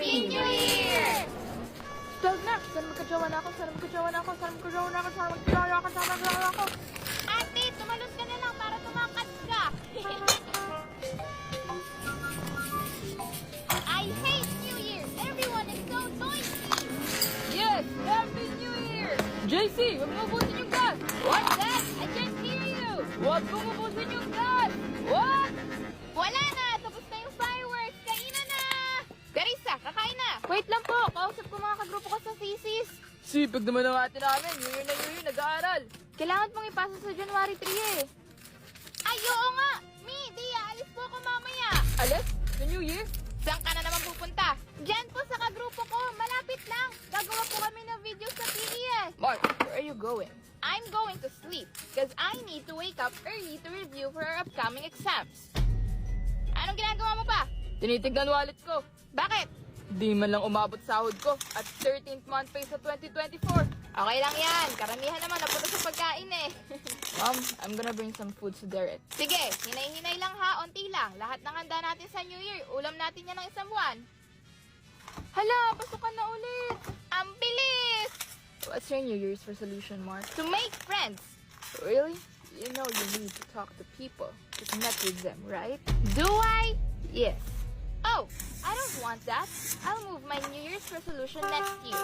Happy New Year! Stop na! Sana magkajawa na ako, sana magkajawa na ako, sana magkajawa na ako, sana magkajawa na ako, sana magkajawa na ako! Ate, tumalon ka na lang para tumakas ka! I hate New Year! Everyone is so noisy! Yes! Happy New Year! JC, huwag mo ubusin yung gas! What? Dad, I can't hear you! Huwag mo ubusin yung gas! What? Wala na! Tapos na yung fireworks! Kainan na! Teresa, kakain na! Wait lang po, kausap ko mga kagrupo ko sa thesis. Sipag naman ang ate namin. New Year, nag-aaral. Kailangan pong ipasa sa January 3 eh. Ay, oo nga! Mi, di, aalis po ako mamaya! Alis? Sa New Year? Saan ka na naman pupunta? Diyan po sa kagrupo ko, malapit lang. Gagawa po kami ng video sa PES. Mark, where are you going? I'm going to sleep because I need to wake up early to review for our upcoming exams. Anong ginagawa mo pa? Tinitignan wallet ko. Bakit? Di man lang umabot sahod ko at 13th month pay sa 2024. Okay lang yan. Karamihan naman napunta sa pagkain eh. Mom, I'm gonna bring some food to Derek. Sige, hinay-hinay lang ha, onti lang. Lahat ng handa natin sa New Year, ulam natin yan ng isang buwan. Hala, pasukan na ulit! Ang bilis! What's your New Year's resolution, Mark? To make friends. Really? You know you need to talk to people, to connect with them, right? Do I? Yes. Oh, I don't want that. I'll move my New Year's resolution next year.